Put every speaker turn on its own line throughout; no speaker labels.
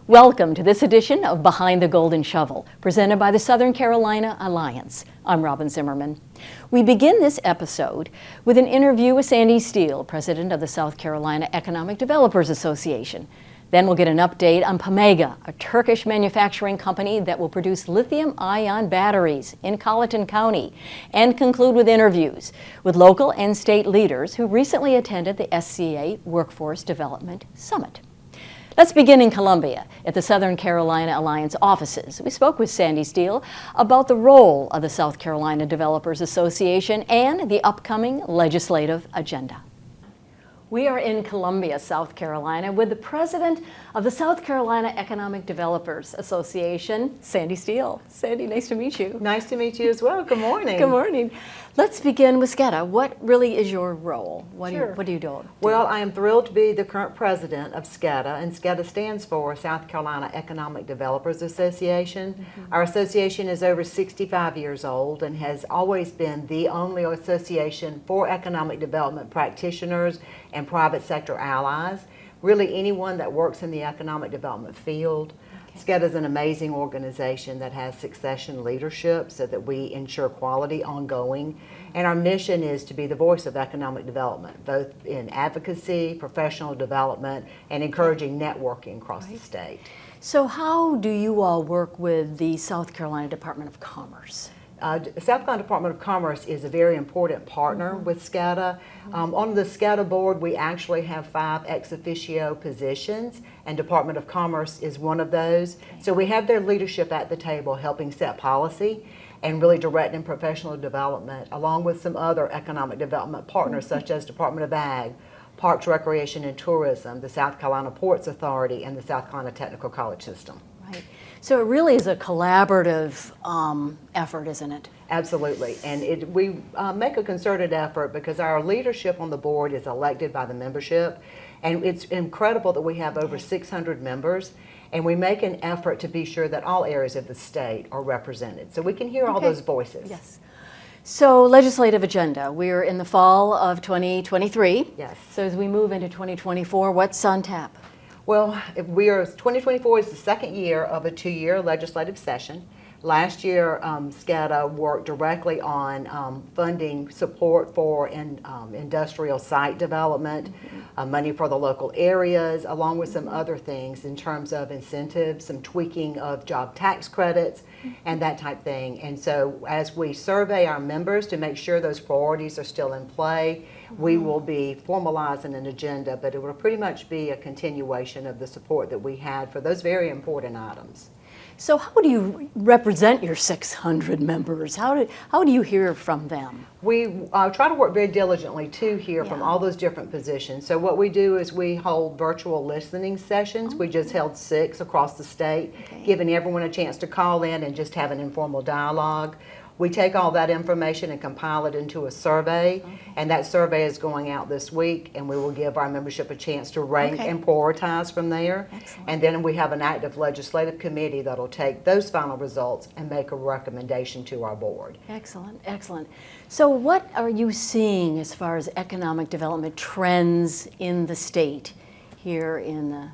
Welcome to this edition of Behind the Golden Shovel, presented by the Southern Carolina Alliance. I'm Robin Zimmerman. We begin this episode with an interview with Sandy Steele, president of the South Carolina Economic Developers Association. Then we'll get an update on Pamega, a Turkish manufacturing company that will produce lithium-ion batteries in Colleton County, and conclude with interviews with local and state leaders who recently attended the SCEDA Workforce Development Summit. Let's begin in Columbia at the Southern Carolina Alliance offices. We spoke with Sandy Steele about the role of the South Carolina Developers Association and the upcoming legislative agenda. We are in Columbia, South Carolina, with the president of the South Carolina Economic Developers Association, Sandy Steele. Sandy, nice to meet you.
Nice to meet you as well. Good morning.
Good morning. Let's begin with SCEDA. What really is your role? What do you do?
Well, I am thrilled to be the current president of SCEDA, and SCEDA stands for South Carolina Economic Developers Association. Mm-hmm. Our association is over 65 years old and has always been the only association for economic development practitioners and private sector allies, really anyone that works in the economic development field. SCEDA is an amazing organization that has succession leadership so that we ensure quality ongoing. And our mission is to be the voice of economic development, both in advocacy, professional development, and encouraging networking across the state.
So how do you all work with the South Carolina Department of Commerce?
South Carolina Department of Commerce is a very important partner with SCEDA. On the SCEDA board, we actually have 5 ex officio positions, and Department of Commerce is one of those. So we have their leadership at the table helping set policy and really directing professional development, along with some other economic development partners such as Department of Ag, Parks, Recreation, and Tourism, the South Carolina Ports Authority, and the South Carolina Technical College System.
Right. So it really is a collaborative effort, isn't it?
Absolutely, and we make a concerted effort because our leadership on the board is elected by the membership, and it's incredible that we have over 600 members, and we make an effort to be sure that all areas of the state are represented, so we can hear all those voices.
Yes. So legislative agenda, we're in the fall of 2023.
Yes.
So as we move into 2024, what's on tap?
Well, 2024 is the second year of a 2-year legislative session. Last year, SCEDA worked directly on funding support for industrial site development, money for the local areas, along with some other things in terms of incentives, some tweaking of job tax credits, and that type thing. And so as we survey our members to make sure those priorities are still in play, we will be formalizing an agenda, but it will pretty much be a continuation of the support that we had for those very important items.
So how do you represent your 600 members? How do you hear from them?
We try to work very diligently to hear from all those different positions. So what we do is we hold virtual listening sessions. We just held 6 across the state, giving everyone a chance to call in and just have an informal dialogue. We take all that information and compile it into a survey, and that survey is going out this week, and we will give our membership a chance to rank and prioritize from there. Excellent. And then we have an active legislative committee that'll take those final results and make a recommendation to our board. Excellent,
excellent. So what are you seeing as far as economic development trends in the state here in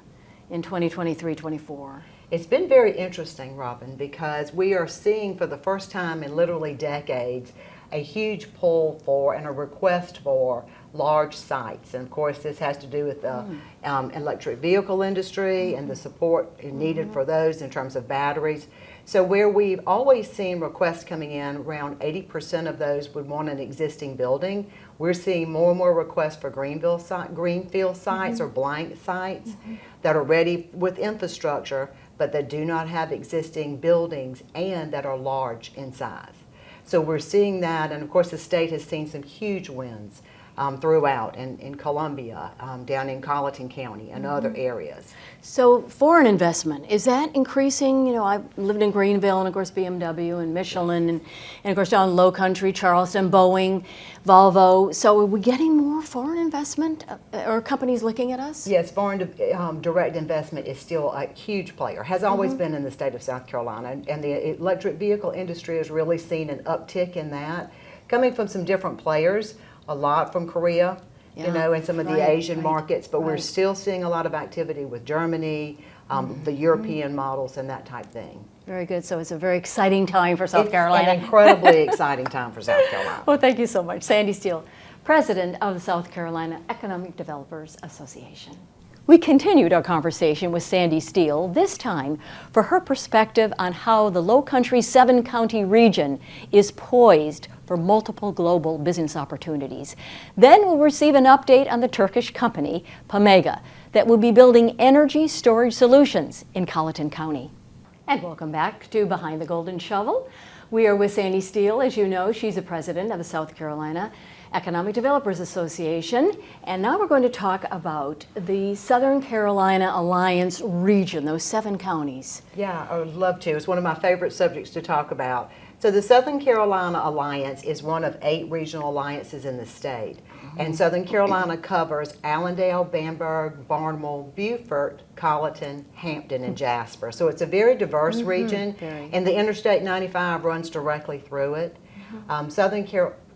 2023-24?
It's been very interesting, Robin, because we are seeing for the first time in literally decades a huge pull for and a request for large sites. And of course this has to do with the electric vehicle industry and the support needed for those in terms of batteries. So where we've always seen requests coming in, around 80% of those would want an existing building. We're seeing more and more requests for greenfield sites or blank sites that are ready with infrastructure, but that do not have existing buildings and that are large in size. So we're seeing that, and of course the state has seen some huge wins throughout in Columbia, down in Colleton County and other areas.
So foreign investment, is that increasing? You know, I lived in Greenville and of course BMW and Michelin and of course down Low Country, Charleston, Boeing, Volvo. So are we getting more foreign investment? Are companies looking at us?
Yes, foreign direct investment is still a huge player, has always been in the state of South Carolina, and the electric vehicle industry has really seen an uptick in that, coming from some different players. A lot from Korea, you know, and some of the Asian markets, but we're still seeing a lot of activity with Germany, the European models and that type thing.
Very good. So it's a very exciting time for South Carolina.
It's an incredibly exciting time for South Carolina.
Well, thank you so much. Sandy Steele, President of the South Carolina Economic Developers Association. We continued our conversation with Sandy Steele, this time for her perspective on how the Low Country 7-county region is poised for multiple global business opportunities. Then we'll receive an update on the Turkish company, Pamega, that will be building energy storage solutions in Colleton County. And welcome back to Behind the Golden Shovel. We are with Sandy Steele. As you know, she's the president of the South Carolina Economic Developers Association. And now we're going to talk about the Southern Carolina Alliance region, those 7 counties.
Yeah, I would love to. It's one of my favorite subjects to talk about. So the Southern Carolina Alliance is one of 8 regional alliances in the state. And Southern Carolina covers Allendale, Bamberg, Barnwell, Beaufort, Colleton, Hampton, and Jasper. So it's a very diverse region, and the Interstate 95 runs directly through it. Southern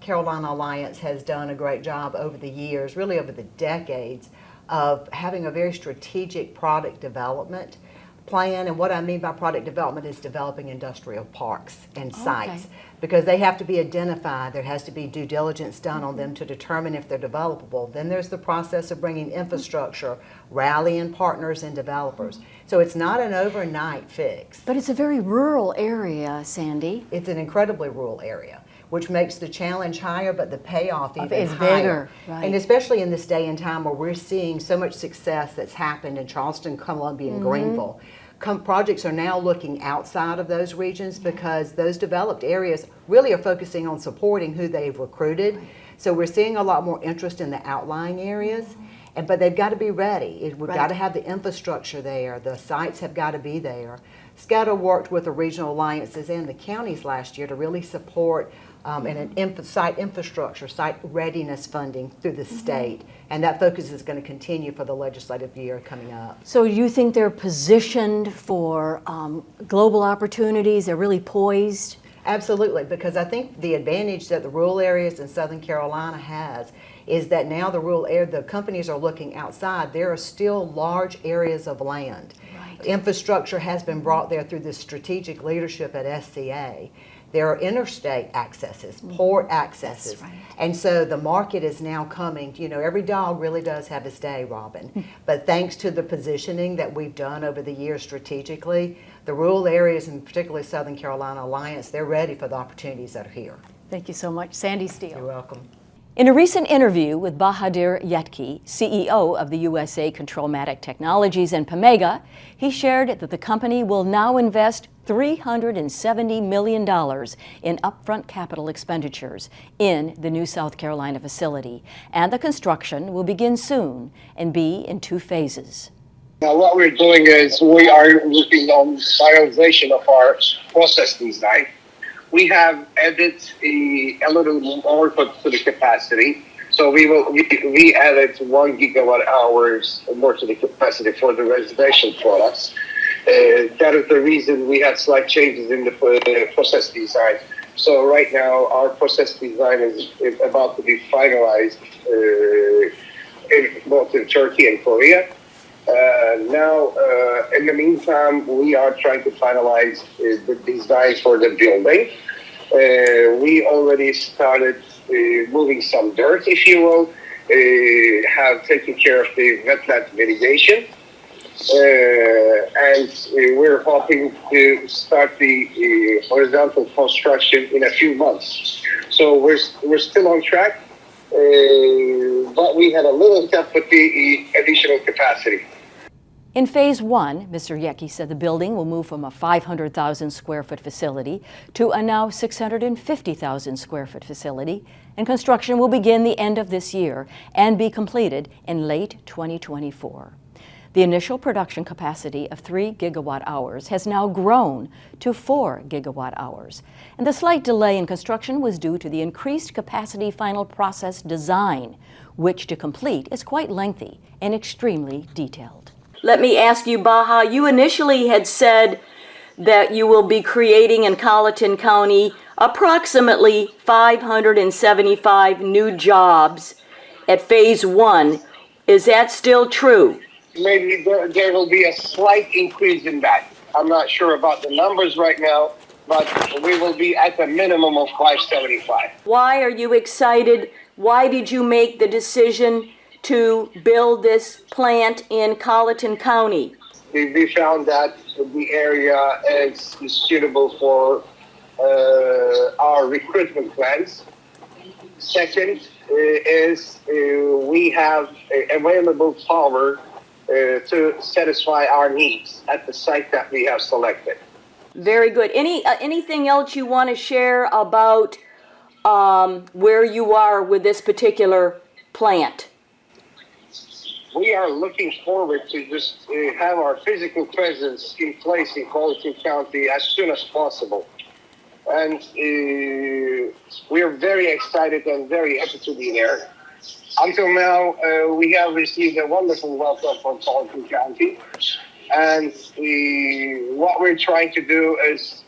Carolina Alliance has done a great job over the years, really over the decades, of having a very strategic product development plan. And what I mean by product development is developing industrial parks and sites, because they have to be identified. There has to be due diligence done on them to determine if they're developable. Then there's the process of bringing infrastructure, rallying partners and developers. So it's not an overnight fix.
But it's a very rural area, Sandy.
It's an incredibly rural area, which makes the challenge higher, but the payoff even higher.
Bigger, right.
And especially in this day and time where we're seeing so much success that's happened in Charleston, Columbia, and Greenville. Projects are now looking outside of those regions because those developed areas really are focusing on supporting who they've recruited. So we're seeing a lot more interest in the outlying areas, but they've got to be ready. We've got to have the infrastructure there. The sites have got to be there. SCEDA worked with the regional alliances and the counties last year to really support site infrastructure, site readiness funding through the state. And that focus is going to continue for the legislative year coming up.
So you think they're positioned for global opportunities? They're really poised?
Absolutely, because I think the advantage that the rural areas in Southern Carolina has is that now the companies are looking outside. There are still large areas of land. Right. Infrastructure has been brought there through the strategic leadership at SCA. There are interstate accesses, port accesses.
That's right.
And so the market is now coming. You know, every dog really does have his day, Robin. But thanks to the positioning that we've done over the years strategically, the rural areas, and particularly Southern Carolina Alliance, they're ready for the opportunities that are here.
Thank you so much. Sandy Steele.
You're welcome.
In a recent interview with Bahadur Yetki, CEO of the USA Controlmatic Technologies and Pamega, he shared that the company will now invest $370 million in upfront capital expenditures in the new South Carolina facility, and the construction will begin soon and be in 2 phases.
Now what we're doing is we are working on finalization of our process design. We have added a little more to the capacity. So we added 1 gigawatt hours more to the capacity for the residential products. That is the reason we had slight changes in the process design. So right now our process design is about to be finalized both in Turkey and Korea. In the meantime, we are trying to finalize the design for the building. We already started moving some dirt, if you will, have taken care of the wetland mitigation. And we're hoping to start the horizontal construction in a few months. So we're still on track, but we had a little help with the additional capacity.
In Phase 1, Mr. Yetki said the building will move from a 500,000 square foot facility to a now 650,000 square foot facility, and construction will begin the end of this year and be completed in late 2024. The initial production capacity of 3 gigawatt hours has now grown to 4 gigawatt hours, and the slight delay in construction was due to the increased capacity final process design, which to complete is quite lengthy and extremely detailed. Let me ask you, Baha, you initially had said that you will be creating in Colleton County approximately 575 new jobs at Phase 1. Is that still true?
maybe there will be a slight increase in that. I'm not sure about the numbers right now, but we will be at a minimum of 575.
Why are you excited? Why did you make the decision to build this plant in Colleton County?
We found that the area is suitable for our recruitment plans. Second is we have available power to satisfy our needs at the site that we have selected.
Very good. Anything else you want to share about where you are with this particular plant?
We are looking forward to just have our physical presence in place in Colleton County as soon as possible. And we are very excited and very happy to be there. Until now, we have received a wonderful welcome from Colleton County. And what we're trying to do is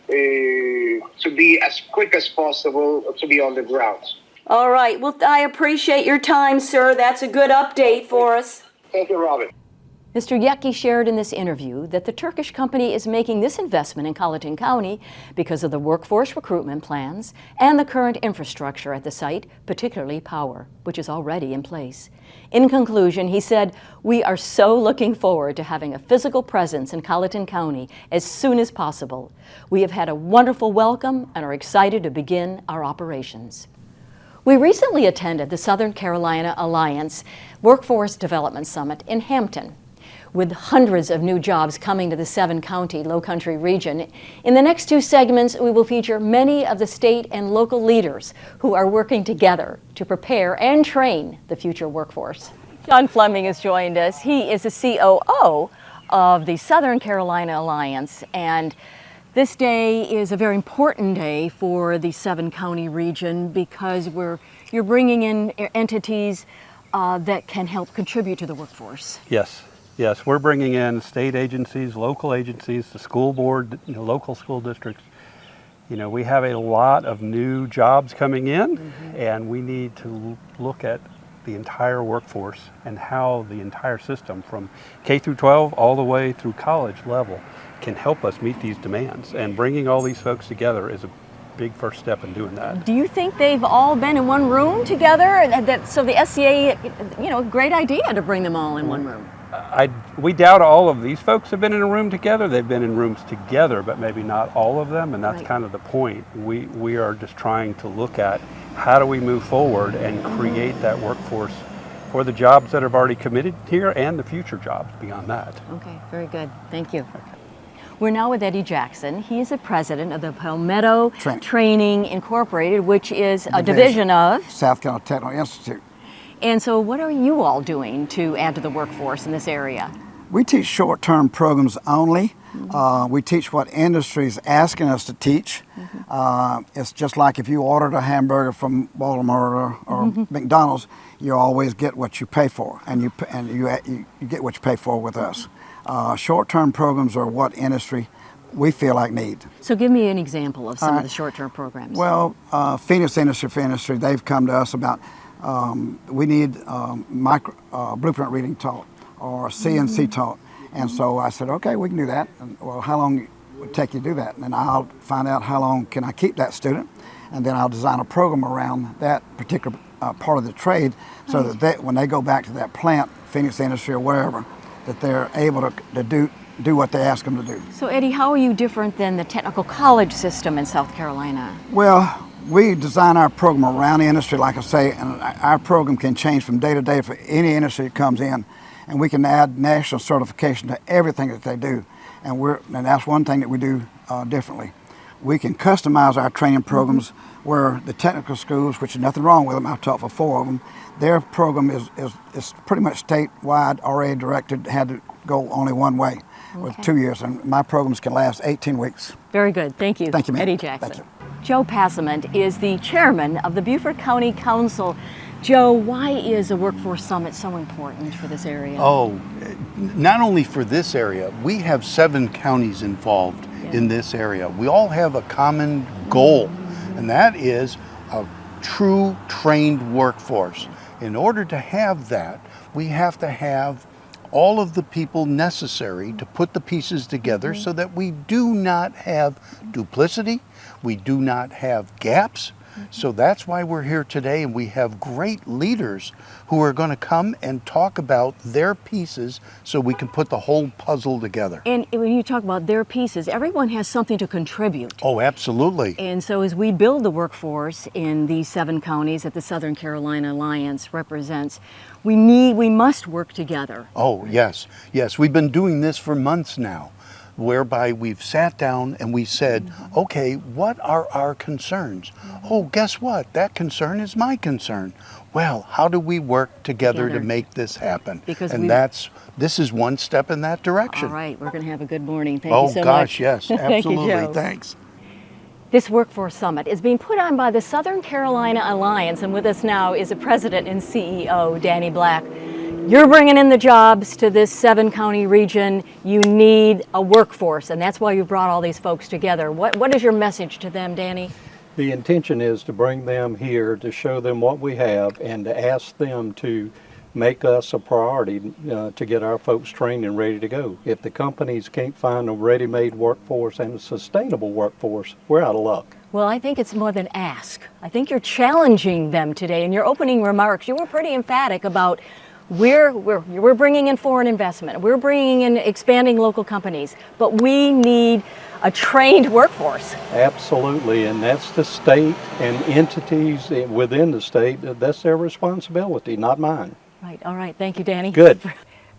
to be as quick as possible to be on the ground.
All right. Well, I appreciate your time, sir. That's a good update for us.
Thank you, Robin.
Mr. Yecki shared in this interview that the Turkish company is making this investment in Colleton County because of the workforce recruitment plans and the current infrastructure at the site, particularly power, which is already in place. In conclusion, he said, "We are so looking forward to having a physical presence in Colleton County as soon as possible. We have had a wonderful welcome and are excited to begin our operations." We recently attended the Southern Carolina Alliance Workforce Development Summit in Hampton. With hundreds of new jobs coming to the 7-county Lowcountry region, in the next 2 segments, we will feature many of the state and local leaders who are working together to prepare and train the future workforce. John Fleming has joined us. He is the COO of the Southern Carolina Alliance, and this day is a very important day for the 7-county region because you're bringing in entities that can help contribute to the workforce.
Yes, we're bringing in state agencies, local agencies, the school board, local school districts. We have a lot of new jobs coming in, and we need to look at the entire workforce and how the entire system from K through 12 all the way through college level can help us meet these demands. And bringing all these folks together is a big first step in doing that.
Do you think they've all been in one room together? So the SCA, great idea to bring them all in one room.
We doubt all of these folks have been in a room together. They've been in rooms together, but maybe not all of them, and that's
Right.
kind of the point. We are just trying to look at how do we move forward and create that workforce for the jobs that have already committed here and the future jobs beyond that.
Okay, very good. Thank you. We're now with Eddie Jackson. He is the president of the Palmetto Training Incorporated, which is a division of
South Carolina Technical Institute.
And so what are you all doing to add to the workforce in this area?
We teach short-term programs only. We teach what industry is asking us to teach. It's just like if you ordered a hamburger from Baltimore or McDonald's, you always get what you pay for, and you get what you pay for with us. Short-term programs are what industry we feel like need.
So give me an example of some of the short-term programs.
Well, Phoenix Industry for Industry, they've come to us about we need blueprint reading taught or CNC taught. And so I said, okay, we can do that. And, well, how long would it take you to do that? And then I'll find out how long can I keep that student. And then I'll design a program around that particular part of the trade so that when they go back to that plant, Phoenix Industry or wherever, that they're able to do what they ask them to do.
So Eddie, how are you different than the technical college system in South Carolina?
Well, we design our program around the industry, like I say, and our program can change from day to day for any industry that comes in. And we can add national certification to everything that they do. And that's one thing that we do differently. We can customize our training programs where the technical schools, which is nothing wrong with them, I've taught for 4 of them, their program is pretty much statewide, already directed, had to go only one way with 2 years. And my programs can last 18 weeks.
Very good. Thank you.
Thank you, ma'am.
Eddie Jackson.
Thank you.
Joe Passament is the chairman of the Beaufort County Council. Joe, why is a workforce summit so important for this area?
Oh, not only for this area, we have 7 counties involved in this area. We all have a common goal, and that is a true trained workforce. In order to have that, we have to have all of the people necessary to put the pieces together so that we do not have duplicity, we do not have gaps. So that's why we're here today, and we have great leaders who are going to come and talk about their pieces so we can put the whole puzzle together.
And when you talk about their pieces, everyone has something to contribute.
Oh, absolutely.
And so as we build the workforce in these 7 counties that the Southern Carolina Alliance represents, we must work together.
Oh, yes. Yes, we've been doing this for months now, whereby we've sat down and we said, okay, what are our concerns? Oh, guess what? That concern is my concern. Well, how do we work together to make this happen?
Because
this is one step in that direction.
All right, we're going to have a good morning. Thank you so much.
Oh, gosh, yes, absolutely.
Thank you, Joe.
Thanks.
This Workforce Summit is being put on by the Southern Carolina Alliance, and with us now is the president and CEO, Danny Black. You're bringing in the jobs to this 7-county region. You need a workforce, and that's why you brought all these folks together. What is your message to them, Danny?
The intention is to bring them here to show them what we have and to ask them to make us a priority to get our folks trained and ready to go. If the companies can't find a ready-made workforce and a sustainable workforce, we're out of luck.
Well, I think it's more than ask. I think you're challenging them today. In your opening remarks, you were pretty emphatic about we're bringing in foreign investment, we're bringing in expanding local companies, but we need a trained workforce.
Absolutely, and that's the state and entities within the state, that's their responsibility, not mine.
Right, all right, thank you, Danny.
Good.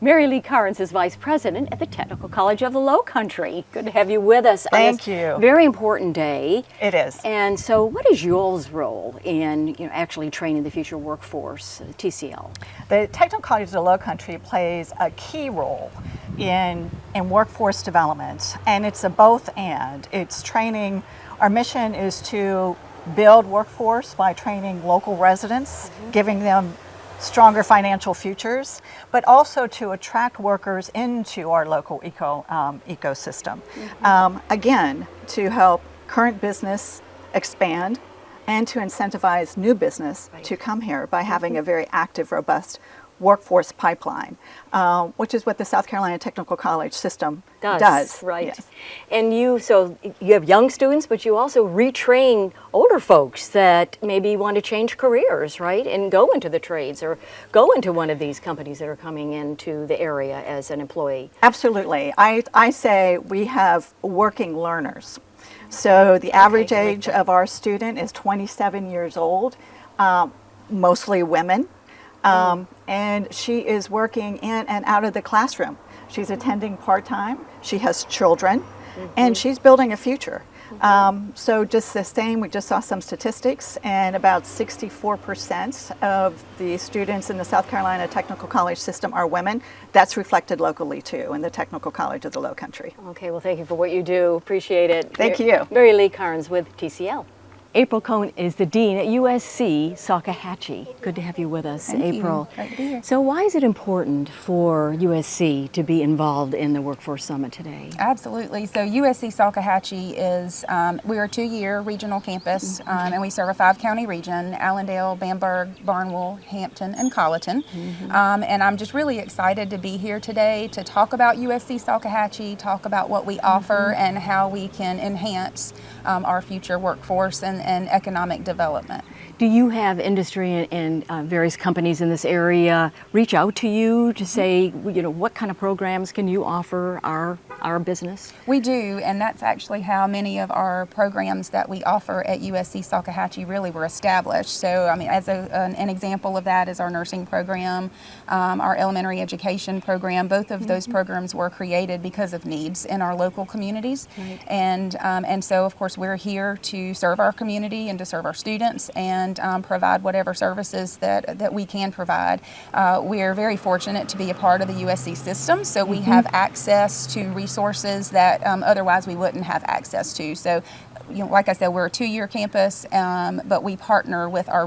Mary Lee Carnes is Vice President at the Technical College of the Lowcountry. Good to have you with us.
Thank you.
Very important day.
It is.
And so what is y'all's role in actually training the future workforce, TCL?
The Technical College of the Lowcountry plays a key role in workforce development, and it's a both and. It's training. Our mission is to build workforce by training local residents, giving them stronger financial futures, but also to attract workers into our local ecosystem. Again, to help current business expand and to incentivize new business to come here by having a very active, robust workforce pipeline, which is what the South Carolina Technical College system does.
Right.
Yes.
And you have young students, but you also retrain older folks that maybe want to change careers, right? And go into the trades or go into one of these companies that are coming into the area as an employee.
Absolutely. I say we have working learners. So the average age of our student is 27 years old, mostly women. And she is working in and out of the classroom. She's attending part-time, she has children, and she's building a future. So just the same, we just saw some statistics, and about 64% of the students in the South Carolina Technical College system are women. That's reflected locally too in the Technical College of the Lowcountry.
Okay, well thank you for what you do, appreciate it.
Thank you.
Mary Lee Carnes with TCL. April Cohn is the Dean at USC Salkehatchie. Good to have you with us, April.
Great to be here.
So why is it important for USC to be involved in the Workforce Summit today?
Absolutely. So USC Salkehatchie is, we're a 2-year regional campus, and we serve a 5-county region: Allendale, Bamberg, Barnwell, Hampton, and Colleton. And I'm just really excited to be here today to talk about USC Salkehatchie, talk about what we offer and how we can enhance our future workforce and economic development.
Do you have industry and various companies in this area reach out to you to say, what kind of programs can you offer our business?
We do, and that's actually how many of our programs that we offer at USC Salkehatchie really were established. So, I mean, as an example of that is our nursing program, our elementary education program. Both of those programs were created because of needs in our local communities.
Right.
And so, of course, we're here to serve our community and to serve our students and provide whatever services that we can provide. We are very fortunate to be a part of the USC system, so we have access to resources that otherwise we wouldn't have access to. So like I said, we're a 2-year campus, but we partner with our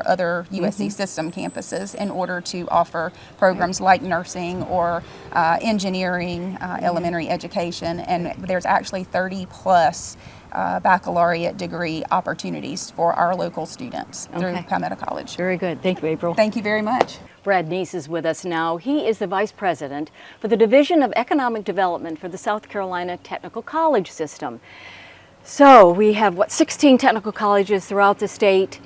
other USC system campuses in order to offer programs like nursing or engineering, elementary education, and there's actually 30 plus baccalaureate degree opportunities for our local students through Palmetto College.
Very good. Thank you, April.
Thank you very much.
Brad Neese is with us now. He is the Vice President for the Division of Economic Development for the South Carolina Technical College System. So we have, 16 technical colleges throughout the state,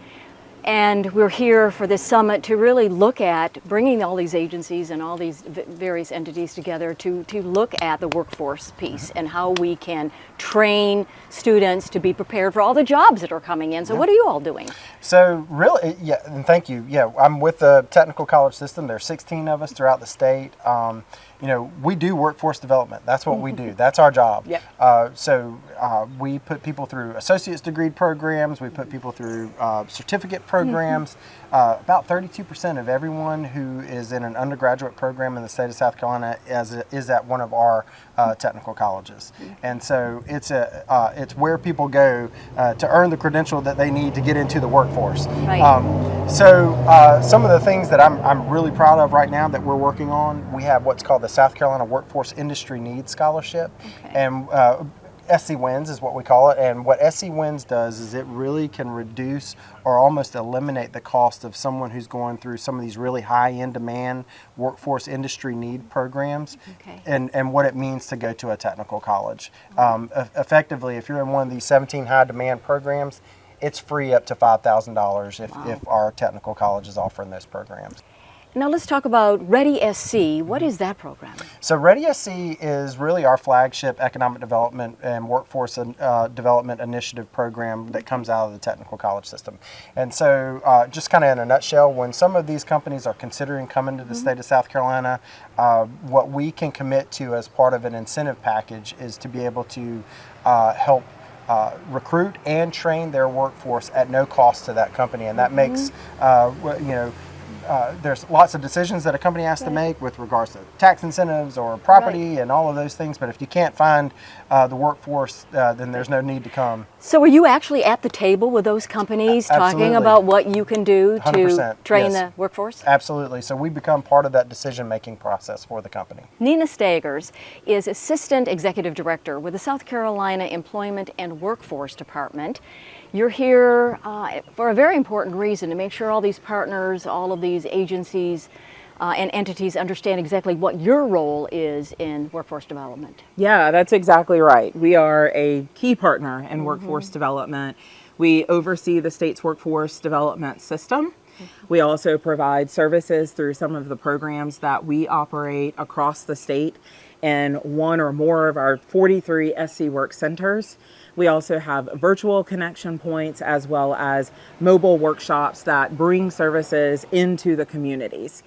and we're here for this summit to really look at bringing all these agencies and all these various entities together to look at the workforce piece and how we can train students to be prepared for all the jobs that are coming in. So what are you all doing?
So really, yeah, and thank you. Yeah, I'm with the Technical College System. There's 16 of us throughout the state. We do workforce development. That's what we do. That's our job.
Yep.
So we put people through associate's degree programs. We put people through certificate programs. About 32% of everyone who is in an undergraduate program in the state of South Carolina is at one of our technical colleges. And so it's where people go to earn the credential that they need to get into the workforce.
Right.
Some of the things that I'm really proud of right now that we're working on, we have what's called the South Carolina Workforce Industry Needs Scholarship. And SC Wins is what we call it, and what SC Wins does is it really can reduce or almost eliminate the cost of someone who's going through some of these really high in demand workforce industry need programs, and what it means to go to a technical college. Effectively, if you're in one of these 17 high demand programs, it's free up to $5,000 if our technical college is offering those programs.
Now let's talk about Ready SC. What is that program?
So Ready SC is really our flagship economic development and workforce development initiative program that comes out of the technical college system. And so just kind of in a nutshell, when some of these companies are considering coming to the state of South Carolina, what we can commit to as part of an incentive package is to be able to help recruit and train their workforce at no cost to that company. And that makes, there's lots of decisions that a company has to make with regards to tax incentives or property and all of those things. But if you can't find the workforce, then there's no need to come.
So are you actually at the table with those companies talking about what you can do to train the workforce?
Absolutely. So we become part of that decision-making process for the company.
Nina Staggers is Assistant Executive Director with the South Carolina Employment and Workforce Department. You're here for a very important reason, to make sure all these partners, all of these agencies and entities understand exactly what your role is in workforce development.
Yeah, that's exactly right. We are a key partner in workforce development. We oversee the state's workforce development system. We also provide services through some of the programs that we operate across the state in one or more of our 43 SC Work Centers. We also have virtual connection points as well as mobile workshops that bring services into the communities.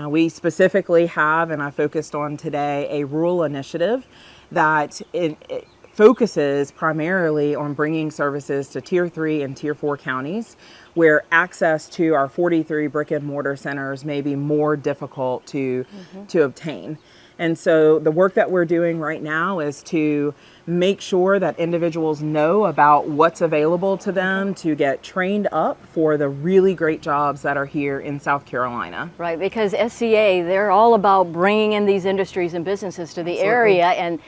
We specifically have, and I focused on today, a rural initiative that it focuses primarily on bringing services to Tier 3 and Tier 4 counties where access to our 43 brick and mortar centers may be more difficult to obtain. And so the work that we're doing right now is to make sure that individuals know about what's available to them to get trained up for the really great jobs that are here in South Carolina.
Right, because SCA, they're all about bringing in these industries and businesses to the area, and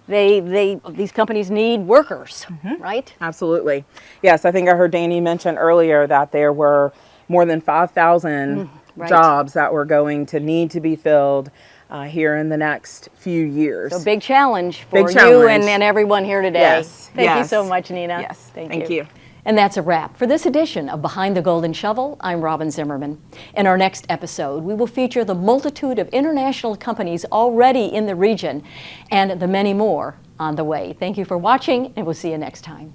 these companies need workers, right?
Absolutely. Yes, I think I heard Danny mention earlier that there were more than 5,000 jobs that were going to need to be filled here in the next few years.
So big challenge for you and everyone here today.
Yes.
Thank you so much, Nina.
Yes.
Thank you. And that's a wrap for this edition of Behind the Golden Shovel. I'm Robin Zimmerman. In our next episode, we will feature the multitude of international companies already in the region and the many more on the way. Thank you for watching, and we'll see you next time.